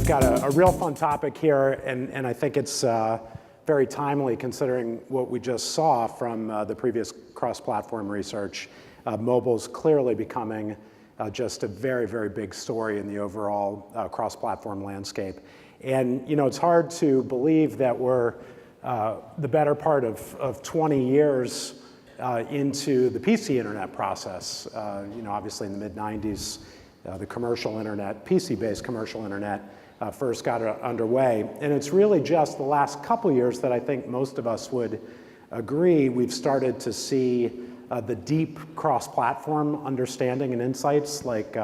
got a real fun topic here, and I think it's very timely considering what we just saw from the previous cross-platform research. Mobile's clearly becoming just a very, very big story in the overall cross-platform landscape. And it's hard to believe that we're the better part of 20 years into the PC internet process. Obviously in the mid-90s, the commercial internet, PC-based commercial internet, first got underway. And it's really just the last couple years that I think most of us would agree we've started to see the deep cross-platform understanding and insights like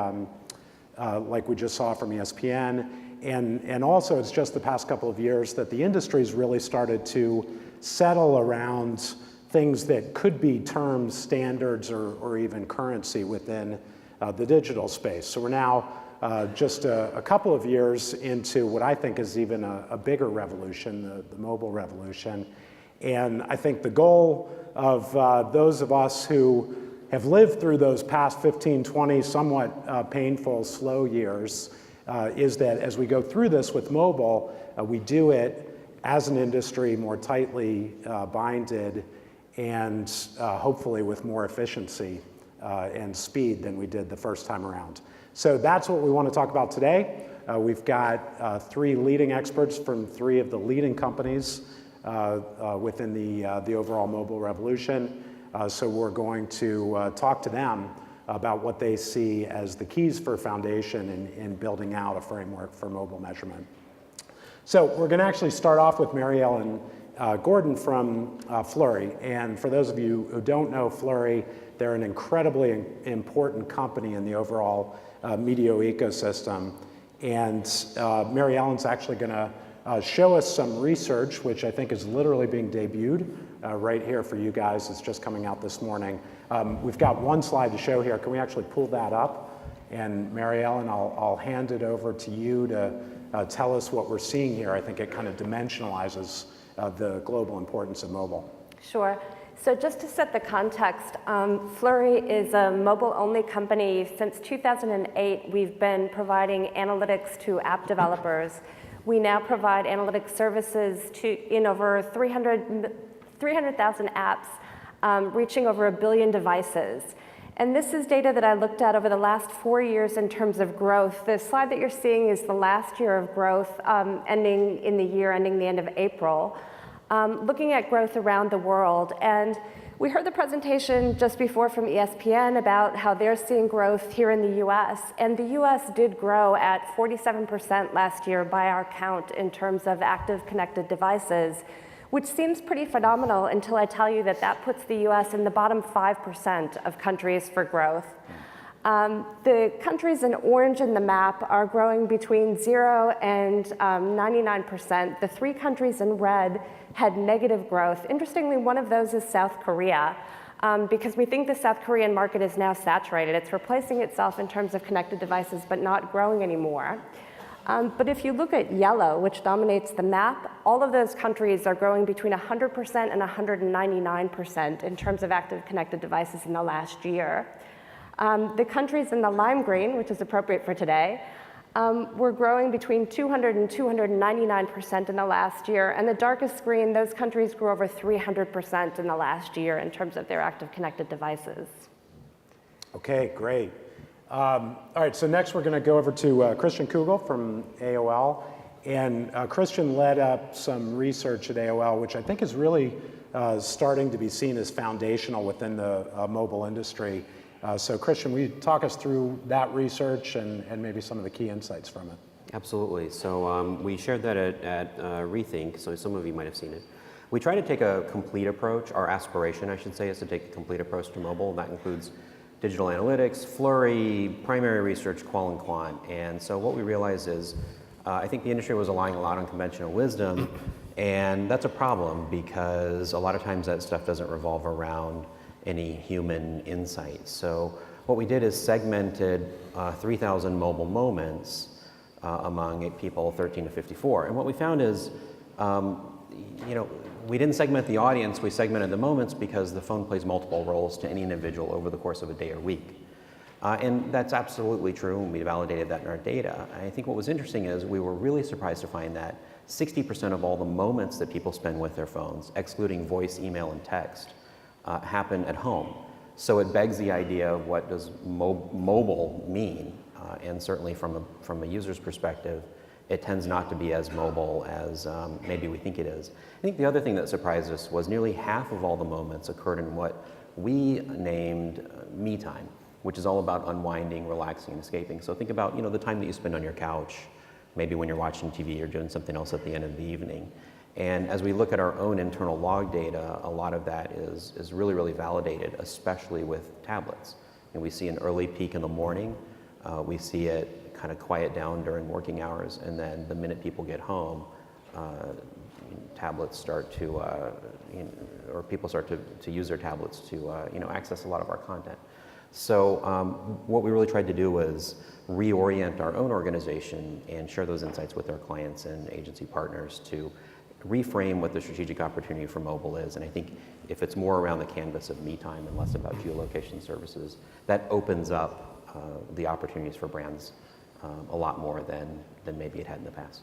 we just saw from ESPN. And also it's just the past couple of years that the industry's really started to settle around things that could be terms, standards, or even currency within the digital space. So we're now just a couple of years into what I think is even a bigger revolution, the mobile revolution. And I think the goal of those of us who have lived through those past 15, 20 somewhat painful, slow years is that as we go through this with mobile, we do it as an industry more tightly binded and hopefully with more efficiency and speed than we did the first time around. So that's what we want to talk about today. We've got three leading experts from three of the leading companies within the overall mobile revolution. So we're going to talk to them about what they see as the keys for foundation in building out a framework for mobile measurement. So we're going to actually start off with Mary Ellen Gordon from Flurry. And for those of you who don't know Flurry, they're an incredibly important company in the overall media ecosystem. And Mary Ellen's actually going to show us some research, which I think is literally being debuted right here for you guys. It's just coming out this morning. We've got one slide to show here. Can we actually pull that up? And Mary Ellen, I'll hand it over to you to tell us what we're seeing here. I think it kind of dimensionalizes the global importance of mobile. Sure. So just to set the context, Flurry is a mobile-only company. Since 2008, we've been providing analytics to app developers. We now provide analytics services in over 300,000 apps, reaching over 1 billion devices. And this is data that I looked at over the last 4 years in terms of growth. The slide that you're seeing is the last year of growth ending in the year ending the end of April. Looking at growth around the world. And we heard the presentation just before from ESPN about how they're seeing growth here in the US. And the US did grow at 47% last year by our count in terms of active connected devices, which seems pretty phenomenal until I tell you that that puts the US in the bottom 5% of countries for growth. The countries in orange in the map are growing between 0 and 99%. The three countries in red had negative growth. Interestingly, one of those is South Korea, because we think the South Korean market is now saturated. It's replacing itself in terms of connected devices, but not growing anymore. But if you look at yellow, which dominates the map, all of those countries are growing between 100% and 199% in terms of active connected devices in the last year. The countries in the lime green, which is appropriate for today, were growing between 200 and 299% in the last year. And the darkest green, those countries grew over 300% in the last year in terms of their active connected devices. Okay, great. All right, so next we're going to go over to Christian Kugel from AOL. And Christian led up some research at AOL, which I think is really starting to be seen as foundational within the mobile industry. So Christian, will you talk us through that research and maybe some of the key insights from it? Absolutely. So we shared that at Rethink, so some of you might have seen it. We try to take a complete approach. Our aspiration, I should say, is to take a complete approach to mobile. That includes digital analytics, Flurry, primary research, qual and quant. And so what we realized is I think the industry was relying a lot on conventional wisdom, and that's a problem because a lot of times that stuff doesn't revolve around any human insight. So what we did is segmented 3,000 mobile moments among people 13 to 54. And what we found is, we didn't segment the audience, we segmented the moments because the phone plays multiple roles to any individual over the course of a day or week. And that's absolutely true, and we validated that in our data. I think what was interesting is we were really surprised to find that 60% of all the moments that people spend with their phones, excluding voice, email, and text, happen at home. So it begs the idea of what does mobile mean, and certainly from a user's perspective, it tends not to be as mobile as maybe we think it is. I think the other thing that surprised us was nearly half of all the moments occurred in what we named me time, which is all about unwinding, relaxing, and escaping. So think about the time that you spend on your couch, maybe when you're watching TV or doing something else at the end of the evening. And as we look at our own internal log data, a lot of that is really, really validated, especially with tablets. And we see an early peak in the morning. We see it kind of quiet down during working hours, and then the minute people get home, tablets start to, or people start to use their tablets to, access a lot of our content. So what we really tried to do was reorient our own organization and share those insights with our clients and agency partners to reframe what the strategic opportunity for mobile is. And I think if it's more around the canvas of me time and less about geolocation services, that opens up the opportunities for brands a lot more than maybe it had in the past.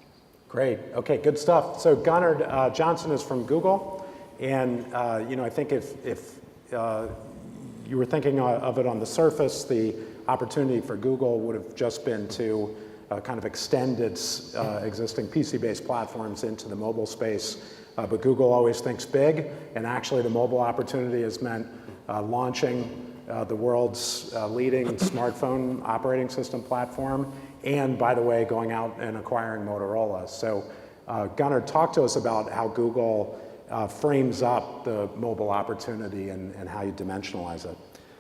Great. Okay, good stuff. So Gunnard Johnson is from Google, and I think if you were thinking of it on the surface, the opportunity for Google would have just been to kind of extend its existing PC-based platforms into the mobile space. But Google always thinks big, and actually the mobile opportunity has meant launching the world's leading smartphone operating system platform, and by the way, going out and acquiring Motorola. So Gunnard, talk to us about how Google frames up the mobile opportunity and how you dimensionalize it.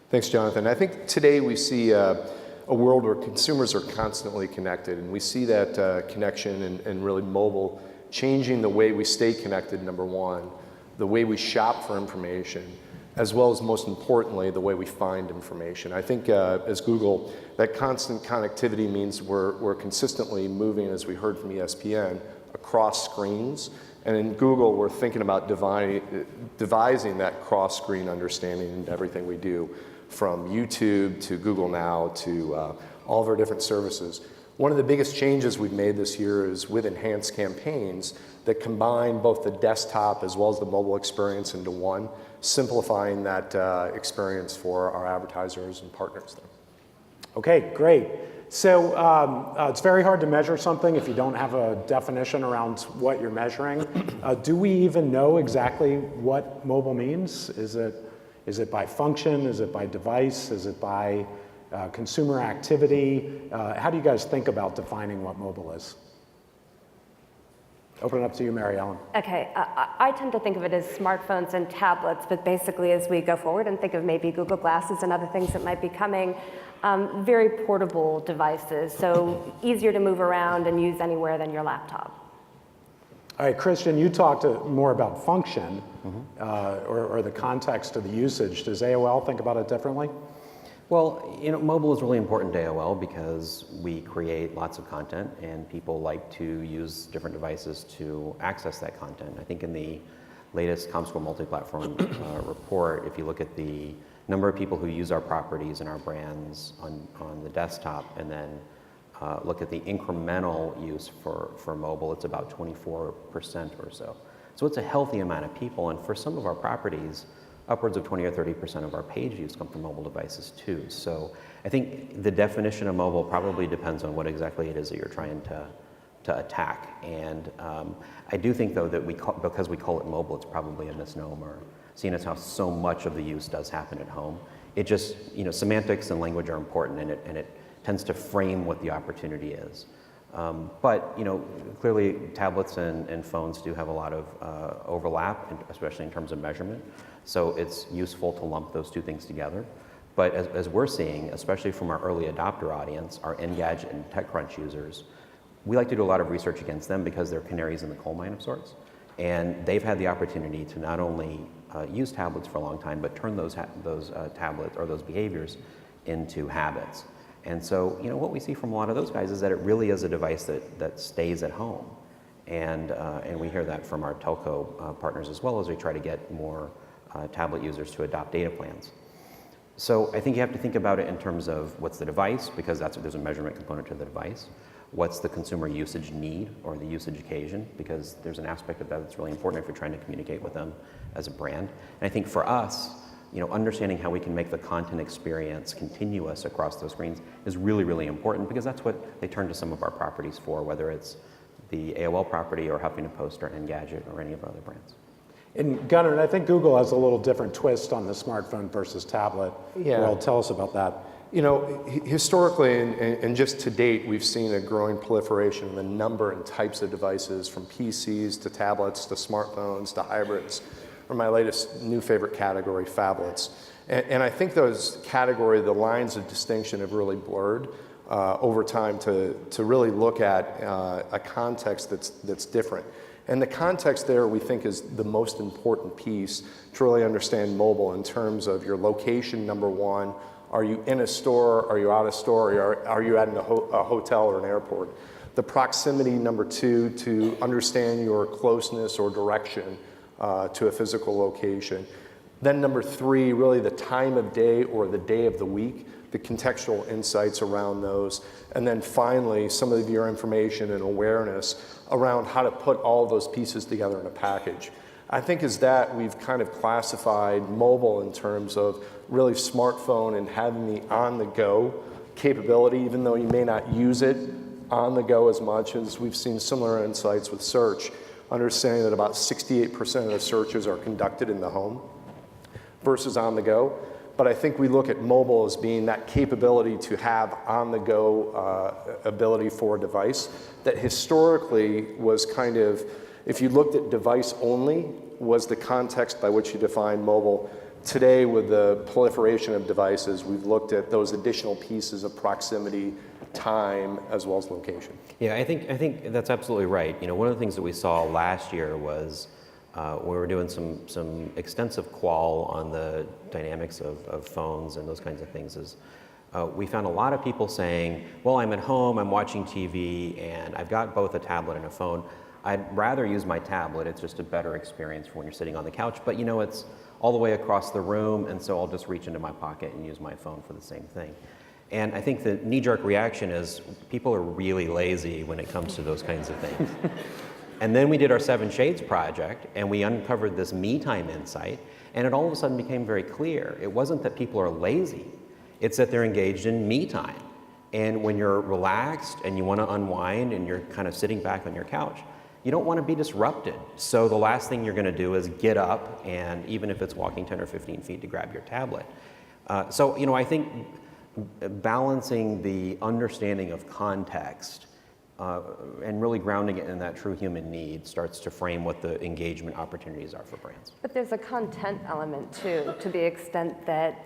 Thanks, Jonathan. I think today we see a world where consumers are constantly connected, and we see that connection and really mobile changing the way we stay connected, number one, the way we shop for information, as well as, most importantly, the way we find information. I think as Google, that constant connectivity means we're consistently moving, as we heard from ESPN, across screens. And in Google, we're thinking about devising that cross-screen understanding in everything we do, from YouTube to Google Now to all of our different services. One of the biggest changes we've made this year is with enhanced campaigns that combine both the desktop as well as the mobile experience into one, simplifying that experience for our advertisers and partners there. Okay, great. So it's very hard to measure something if you don't have a definition around what you're measuring. Do we even know exactly what mobile means? Is it by function? Is it by device? Is it by consumer activity? How do you guys think about defining what mobile is? Open it up to you, Mary Ellen. Okay, I tend to think of it as smartphones and tablets, but basically as we go forward and think of maybe Google Glasses and other things that might be coming, very portable devices, so easier to move around and use anywhere than your laptop. All right, Christian, you talked more about function or the context of the usage. Does AOL think about it differently? Well, mobile is really important to AOL because we create lots of content and people like to use different devices to access that content. I think in the latest Comscore multi-platform report, if you look at the number of people who use our properties and our brands on the desktop and then look at the incremental use for mobile, it's about 24% or so. So it's a healthy amount of people, and for some of our properties, upwards of 20 or 30% of our page views come from mobile devices too. So I think the definition of mobile probably depends on what exactly it is that you're trying to attack. And I do think though that because we call it mobile, it's probably a misnomer, seeing as how so much of the use does happen at home. It just, semantics and language are important, and it tends to frame what the opportunity is. But clearly tablets and phones do have a lot of overlap, especially in terms of measurement. So it's useful to lump those two things together. But as we're seeing, especially from our early adopter audience, our Engadget and TechCrunch users, we like to do a lot of research against them because they're canaries in the coal mine of sorts. And they've had the opportunity to not only use tablets for a long time, but turn those tablets or those behaviors into habits. And so, what we see from a lot of those guys is that it really is a device that stays at home. And we hear that from our telco partners as well as we try to get more tablet users to adopt data plans. So I think you have to think about it in terms of what's the device, because there's a measurement component to the device. What's the consumer usage need or the usage occasion, because there's an aspect of that that's really important if you're trying to communicate with them as a brand. And I think for us, understanding how we can make the content experience continuous across those screens is really, really important, because that's what they turn to some of our properties for, whether it's the AOL property or Huffington Post or Engadget or any of our other brands. And Gunnard, I think Google has a little different twist on the smartphone versus tablet world. Tell us about that. Historically and just to date, we've seen a growing proliferation of the number and types of devices, from PCs to tablets to smartphones to hybrids, or my latest new favorite category, phablets. And I think those categories, the lines of distinction have really blurred over time to really look at a context that's different. And the context there, we think, is the most important piece to really understand mobile in terms of your location, number one. Are you in a store? Are you out of store? Or are you at a hotel or an airport? The proximity, number two, to understand your closeness or direction to a physical location. Then number three, really the time of day or the day of the week, the contextual insights around those. And then finally, some of your information and awareness around how to put all those pieces together in a package. I think is that we've kind of classified mobile in terms of really smartphone and having the on-the-go capability, even though you may not use it on the go as much. As we've seen similar insights with search, understanding that about 68% of the searches are conducted in the home versus on the go. But I think we look at mobile as being that capability to have on-the-go ability for a device that historically was kind of, if you looked at device only, was the context by which you define mobile. Today, with the proliferation of devices, we've looked at those additional pieces of proximity, time, as well as location. Yeah, I think that's absolutely right. One of the things that we saw last year was we were doing some extensive qual on the dynamics of phones and those kinds of things. Is we found a lot of people saying, well, I'm at home, I'm watching TV, and I've got both a tablet and a phone. I'd rather use my tablet. It's just a better experience for when you're sitting on the couch. But it's all the way across the room, and so I'll just reach into my pocket and use my phone for the same thing. And I think the knee-jerk reaction is people are really lazy when it comes to those kinds of things. And then we did our 7 Shades project, and we uncovered this me time insight, and it all of a sudden became very clear. It wasn't that people are lazy, it's that they're engaged in me time. And when you're relaxed and you want to unwind and you're kind of sitting back on your couch, you don't want to be disrupted. So the last thing you're going to do is get up, and even if it's walking 10 or 15 feet, to grab your tablet. So I think balancing the understanding of context and really grounding it in that true human need starts to frame what the engagement opportunities are for brands. But there's a content element too, to the extent that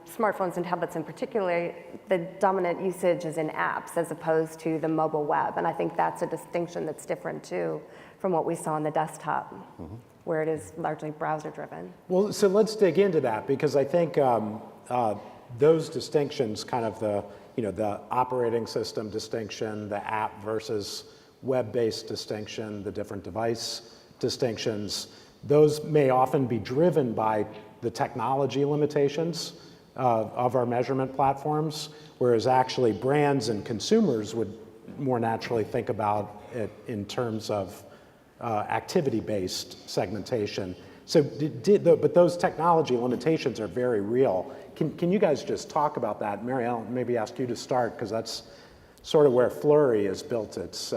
smartphones and tablets in particular, the dominant usage is in apps as opposed to the mobile web. And I think that's a distinction that's different too from what we saw on the desktop, where it is largely browser driven. Well, so let's dig into that, because I think those distinctions, kind of the operating system distinction, the app versus web-based distinction, the different device distinctions, those may often be driven by the technology limitations of our measurement platforms, whereas actually brands and consumers would more naturally think about it in terms of activity-based segmentation. So, but those technology limitations are very real. Can you guys just talk about that? Mary Ellen, maybe ask you to start, because that's sort of where Flurry has built its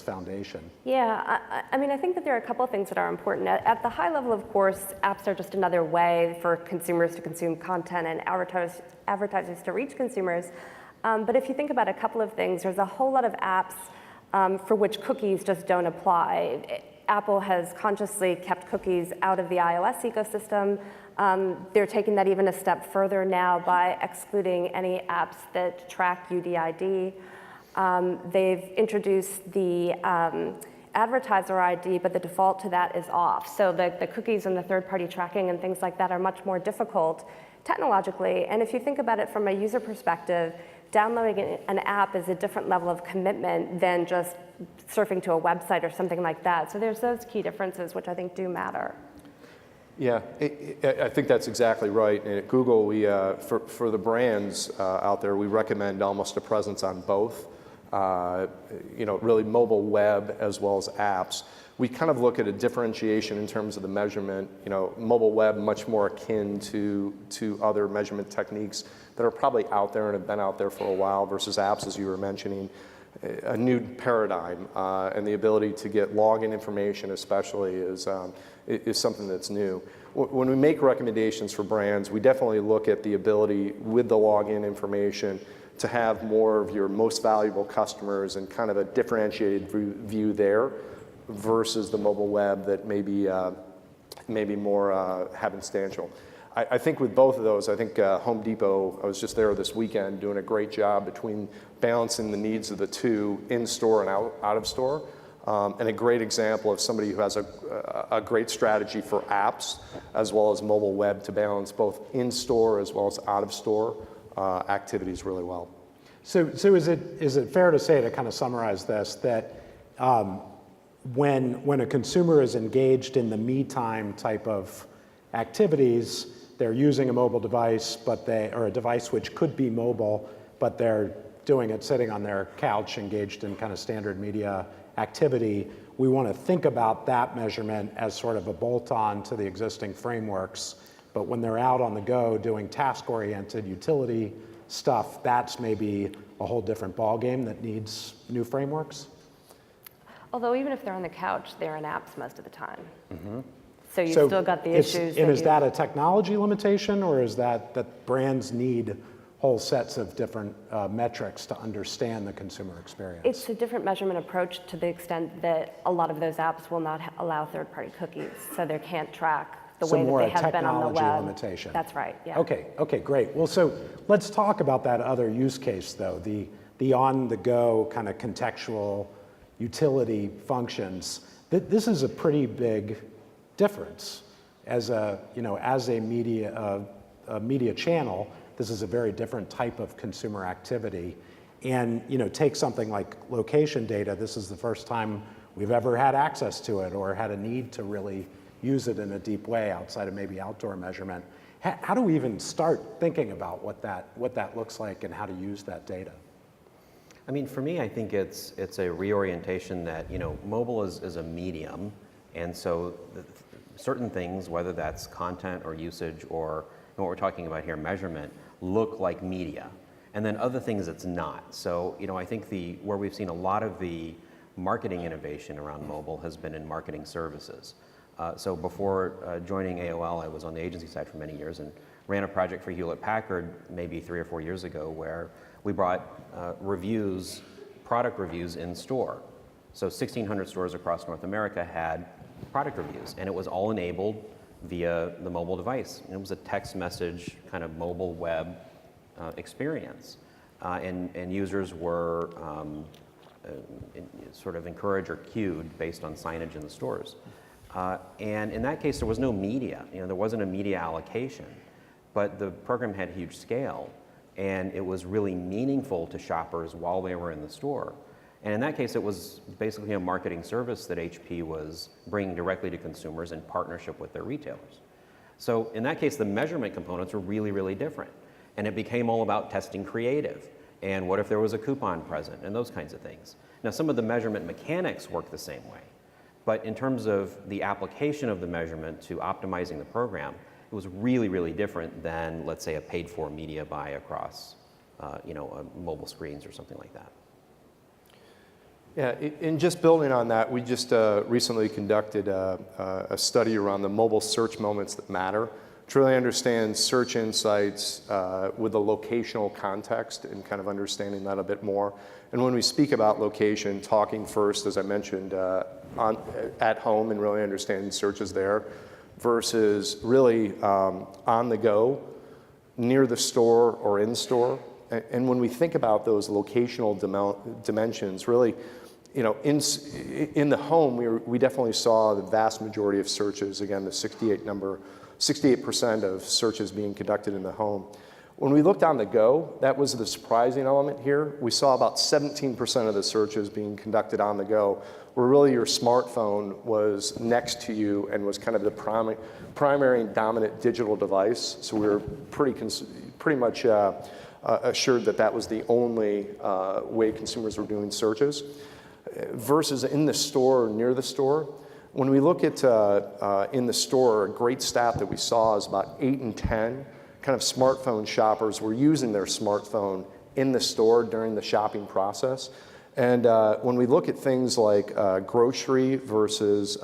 foundation. Yeah, I think that there are a couple of things that are important. At the high level, of course, apps are just another way for consumers to consume content and advertisers to reach consumers. But if you think about a couple of things, there's a whole lot of apps for which cookies just don't apply. Apple has consciously kept cookies out of the iOS ecosystem. They're taking that even a step further now by excluding any apps that track UDID. They've introduced the advertiser ID, but the default to that is off. So the cookies and the third-party tracking and things like that are much more difficult technologically. And if you think about it from a user perspective, downloading an app is a different level of commitment than just surfing to a website or something like that. So there's those key differences, which I think do matter. Yeah, I think that's exactly right. And at Google, we for the brands out there, we recommend almost a presence on both. Really mobile web as well as apps. We kind of look at a differentiation in terms of the measurement. Mobile web much more akin to other measurement techniques that are probably out there and have been out there for a while versus apps, as you were mentioning. A new paradigm and the ability to get login information especially is something that's new. When we make recommendations for brands, we definitely look at the ability with the login information to have more of your most valuable customers and kind of a differentiated view there versus the mobile web that may be more happenstantial. I think with both of those, I think Home Depot, I was just there this weekend doing a great job between balancing the needs of the two in-store and out of store. And a great example of somebody who has a great strategy for apps as well as mobile web to balance both in-store as well as out-of-store activities really well. So is it fair to say, to kind of summarize this, that when a consumer is engaged in the me time type of activities, they're using a mobile device, or a device which could be mobile, but they're doing it sitting on their couch, engaged in kind of standard media activity, we want to think about that measurement as sort of a bolt-on to the existing frameworks. But when they're out on the go doing task-oriented utility stuff, that's maybe a whole different ballgame that needs new frameworks? Although even if they're on the couch, they're in apps most of the time. So you've So still got the it's- issues. And is that a technology limitation, or is that brands need whole sets of different metrics to understand the consumer experience? It's a different measurement approach to the extent that a lot of those apps will not allow third-party cookies, so they can't track the way that they have been on the web. So more a technology limitation. That's right, yeah. Okay, great. Well, so let's talk about that other use case, though, the on-the-go kind of contextual utility functions. This is a pretty big difference. As a media channel, this is a very different type of consumer activity. And take something like location data. This is the first time we've ever had access to it or had a need to really use it in a deep way outside of maybe outdoor measurement. How do we even start thinking about what that looks like and how to use that data? I mean, for me, I think it's a reorientation that, mobile is a medium, and so certain things, whether that's content or usage or what we're talking about here, measurement, look like media. And then other things it's not. So, I think where we've seen a lot of the marketing innovation around mobile has been in marketing services. So before joining AOL, I was on the agency side for many years and ran a project for Hewlett-Packard maybe 3 or 4 years ago where we brought product reviews in store. So 1,600 stores across North America had product reviews, and it was all enabled via the mobile device. And it was a text message kind of mobile web experience. And users were sort of encouraged or cued based on signage in the stores. And in that case, there was no media. There wasn't a media allocation, but the program had huge scale, and it was really meaningful to shoppers while they were in the store. And in that case, it was basically a marketing service that HP was bringing directly to consumers in partnership with their retailers. So in that case, the measurement components were really, really different. And it became all about testing creative. And what if there was a coupon present and those kinds of things. Now, some of the measurement mechanics work the same way. But in terms of the application of the measurement to optimizing the program, it was really, really different than, let's say, a paid-for media buy across, mobile screens or something like that. Yeah, and just building on that, we just recently conducted a study around the mobile search moments that matter, to really understand search insights with a locational context and kind of understanding that a bit more. And when we speak about location, talking first, as I mentioned, at home and really understanding searches there, versus really on the go, near the store or in store. And when we think about those locational dimensions, really, in the home, we definitely saw the vast majority of searches, again, the 68% of searches being conducted in the home. When we looked on the go, that was the surprising element here. We saw about 17% of the searches being conducted on the go, where really your smartphone was next to you and was kind of the primary and dominant digital device. So we were pretty much assured that that was the only way consumers were doing searches. Versus in the store or near the store, when we look at in the store, a great stat that we saw is about 8 in 10 kind of smartphone shoppers were using their smartphone in the store during the shopping process. And when we look at things like grocery versus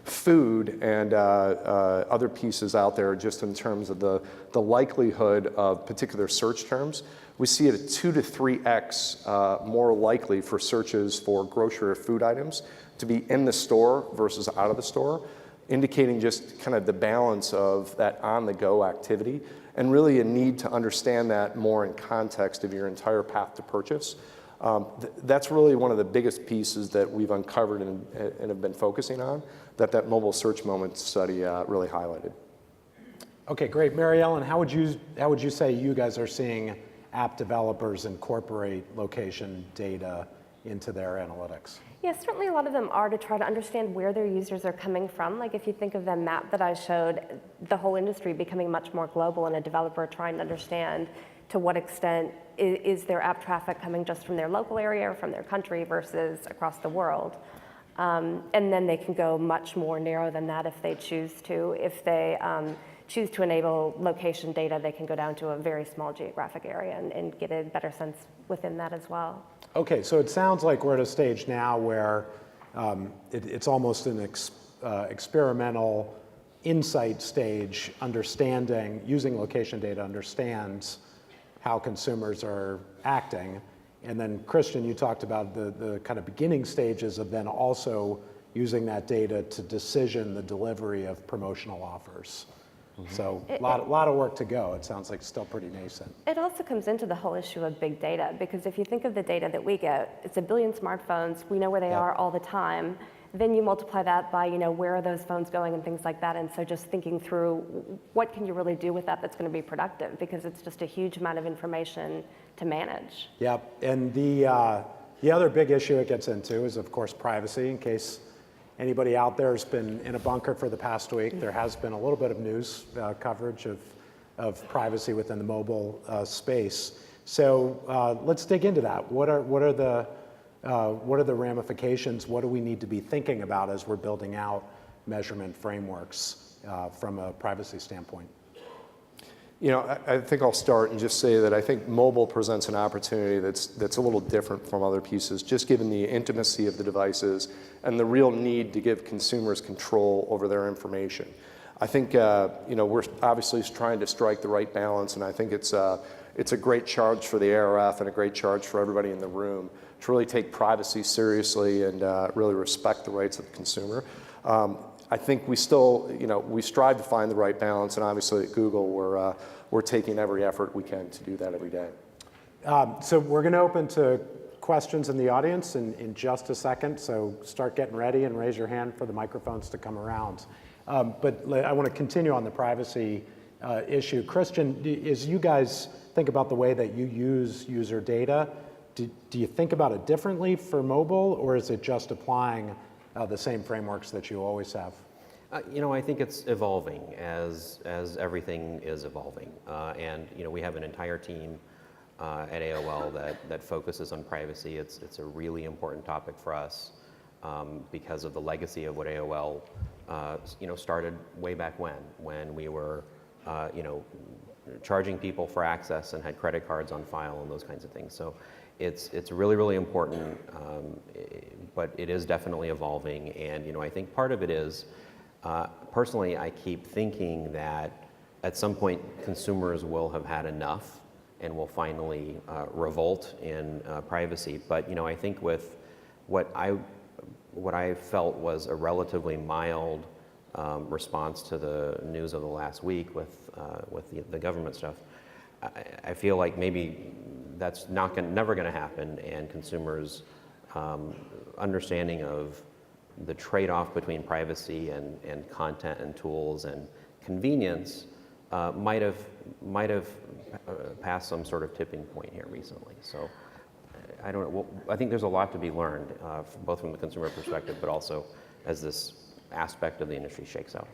food and other pieces out there, just in terms of the likelihood of particular search terms, we see it at 2 to 3x more likely for searches for grocery or food items to be in the store versus out of the store, indicating just kind of the balance of that on-the-go activity and really a need to understand that more in context of your entire path to purchase. That's really one of the biggest pieces that we've uncovered and have been focusing on, that mobile search moment study really highlighted. Okay, great. Mary Ellen, how would you say you guys are seeing app developers incorporate location data into their analytics? Yeah, certainly a lot of them are to try to understand where their users are coming from. Like if you think of the map that I showed, the whole industry becoming much more global and a developer trying to understand to what extent is their app traffic coming just from their local area or from their country versus across the world. And then they can go much more narrow than that if they choose to. If they choose to enable location data, they can go down to a very small geographic area and get a better sense within that as well. Okay, so it sounds like we're at a stage now where it's almost an experimental insight stage, using location data, understands how consumers are acting. And then Christian, you talked about the kind of beginning stages of then also using that data to decision the delivery of promotional offers. So a lot of work to go. It sounds like still pretty nascent. It also comes into the whole issue of big data, because if you think of the data that we get, it's 1 billion smartphones, we know where they are all the time. Then you multiply that by, where are those phones going and things like that. And so just thinking through what can you really do with that that's going to be productive, because it's just a huge amount of information to manage. Yep, and the other big issue it gets into is, of course, privacy. In case anybody out there has been in a bunker for the past week, there has been a little bit of news coverage of privacy within the mobile space. So let's dig into that. What are the ramifications? What do we need to be thinking about as we're building out measurement frameworks from a privacy standpoint? I think I'll start and just say that I think mobile presents an opportunity that's a little different from other pieces, just given the intimacy of the devices and the real need to give consumers control over their information. I think we're obviously trying to strike the right balance, and I think it's a great charge for the ARF and a great charge for everybody in the room to really take privacy seriously and really respect the rights of the consumer. I think we still, we strive to find the right balance, and obviously at Google, we're taking every effort we can to do that every day. So we're going to open to questions in the audience in just a second, so start getting ready and raise your hand for the microphones to come around. But I want to continue on the privacy issue. Christian, as you guys think about the way that you use user data, do you think about it differently for mobile, or is it just applying the same frameworks that you always have? I think it's evolving as everything is evolving. And we have an entire team at AOL that focuses on privacy. It's a really important topic for us because of the legacy of what AOL started way back when we were charging people for access and had credit cards on file and those kinds of things. So it's really, really important, but it is definitely evolving. And I think part of it is, personally, I keep thinking that at some point consumers will have had enough and will finally revolt in privacy. But I think with what I felt was a relatively mild response to the news of the last week with the government stuff, I feel like maybe that's never going to happen, and consumers' understanding of the trade-off between privacy and content and tools and convenience might have passed some sort of tipping point here recently. So I don't know. Well, I think there's a lot to be learned, both from the consumer perspective, but also as this aspect of the industry shakes out.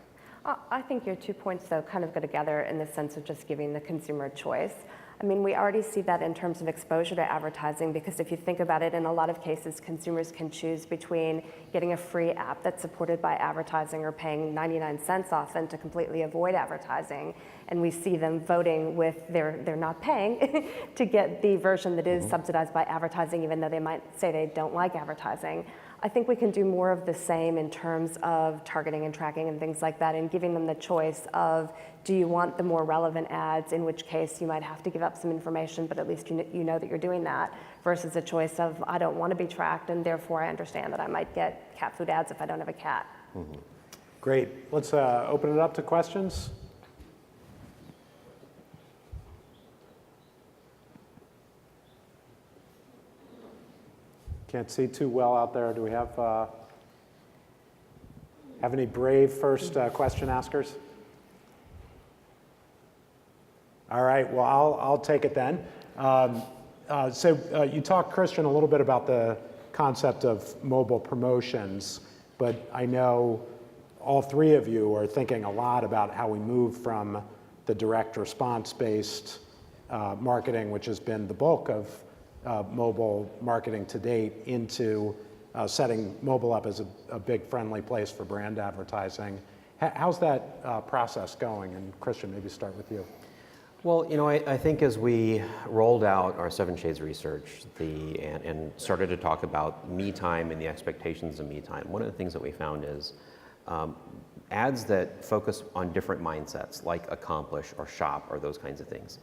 I think your 2 points, though, kind of go together in the sense of just giving the consumer choice. I mean, we already see that in terms of exposure to advertising, because if you think about it, in a lot of cases, consumers can choose between getting a free app that's supported by advertising or paying 99 cents often to completely avoid advertising. And we see them voting with they're not paying to get the version that is subsidized by advertising, even though they might say they don't like advertising. I think we can do more of the same in terms of targeting and tracking and things like that, and giving them the choice of, do you want the more relevant ads, in which case you might have to give up some information, but at least you know that you're doing that, versus a choice of, I don't want to be tracked, and therefore I understand that I might get cat food ads if I don't have a cat. Great. Let's open it up to questions. Can't see too well out there. Do we have any brave first question askers? All right, well, I'll take it then. So you talked, Christian, a little bit about the concept of mobile promotions, but I know all three of you are thinking a lot about how we move from the direct response-based marketing, which has been the bulk of mobile marketing to date, into setting mobile up as a big friendly place for brand advertising. How's that process going? And Christian, maybe start with you. Well, you know, I think as we rolled out our 7 Shades research and started to talk about me time and the expectations of me time, one of the things that we found is ads that focus on different mindsets, like accomplish or shop or those kinds of things,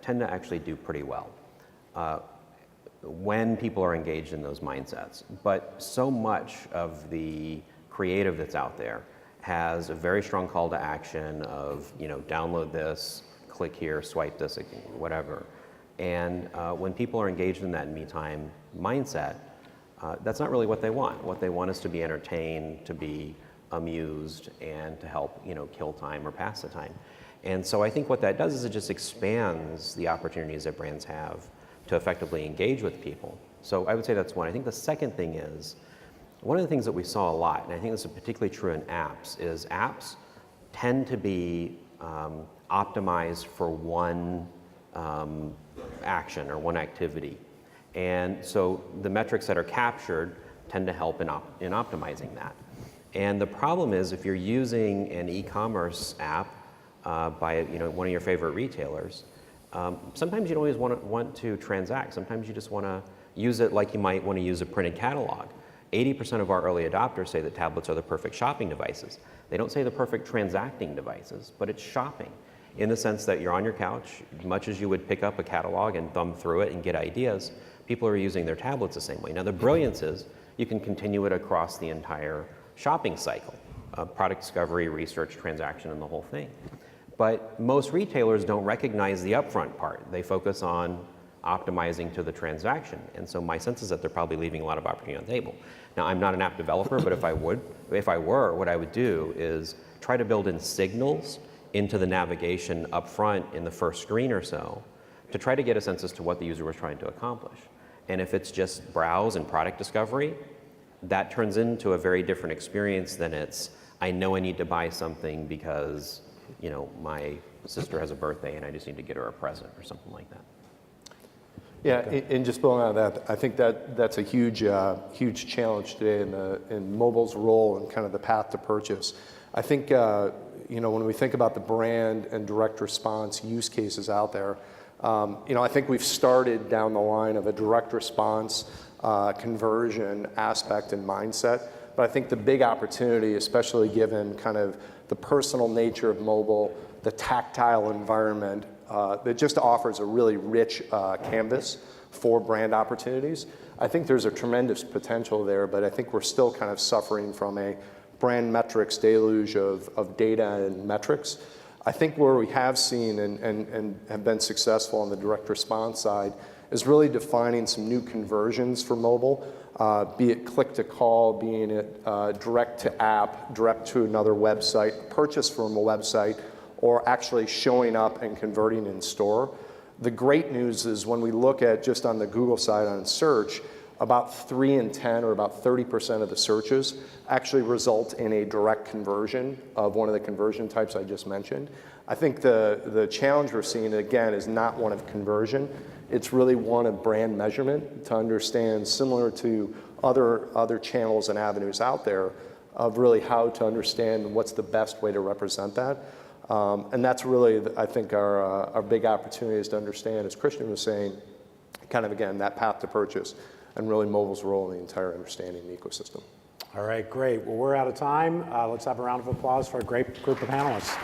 tend to actually do pretty well when people are engaged in those mindsets. But so much of the creative that's out there has a very strong call to action of, you know, download this, click here, swipe this, whatever. And when people are engaged in that me time mindset, that's not really what they want. What they want is to be entertained, to be amused, and to help, you know, kill time or pass the time. And so I think what that does is it just expands the opportunities that brands have to effectively engage with people. So I would say that's one. I think the second thing is, one of the things that we saw a lot, and I think this is particularly true in apps, is apps tend to be optimized for one action or one activity. And so the metrics that are captured tend to help in optimizing that. And the problem is, if you're using an e-commerce app by, you know, one of your favorite retailers, sometimes you don't always want to transact. Sometimes you just want to use it like you might want to use a printed catalog. 80% of our early adopters say that tablets are the perfect shopping devices. They don't say the perfect transacting devices, but it's shopping in the sense that you're on your couch, much as you would pick up a catalog and thumb through it and get ideas, people are using their tablets the same way. Now, the brilliance is you can continue it across the entire shopping cycle, product discovery, research, transaction, and the whole thing. But most retailers don't recognize the upfront part. They focus on optimizing to the transaction. And so my sense is that they're probably leaving a lot of opportunity on the table. Now, I'm not an app developer, but if I were, what I would do is try to build in signals into the navigation up front in the first screen or so to try to get a sense as to what the user was trying to accomplish. And if it's just browse and product discovery, that turns into a very different experience than it's, I know I need to buy something because, you know, my sister has a birthday and I just need to get her a present or something like that. Yeah, and just building on that, I think that's a huge challenge today in mobile's role and kind of the path to purchase. I think, you know, when we think about the brand and direct response use cases out there, you know, I think we've started down the line of a direct response conversion aspect and mindset. But I think the big opportunity, especially given kind of the personal nature of mobile, the tactile environment, that just offers a really rich canvas for brand opportunities. I think there's a tremendous potential there, but I think we're still kind of suffering from a brand metrics deluge of data and metrics. I think where we have seen and have been successful on the direct response side is really defining some new conversions for mobile, be it click to call, being it direct to app, direct to another website, purchase from a website, or actually showing up and converting in store. The great news is when we look at just on the Google side on search, about 3 in 10 or about 30% of the searches actually result in a direct conversion of one of the conversion types I just mentioned. I think the challenge we're seeing, again, is not one of conversion. It's really one of brand measurement to understand, similar to other channels and avenues out there, of really how to understand what's the best way to represent that. And that's really, I think, our big opportunity is to understand, as Christian was saying, kind of, again, that path to purchase and really mobile's role in the entire understanding the ecosystem. All right, great. Well, we're out of time. Let's have a round of applause for a great group of panelists.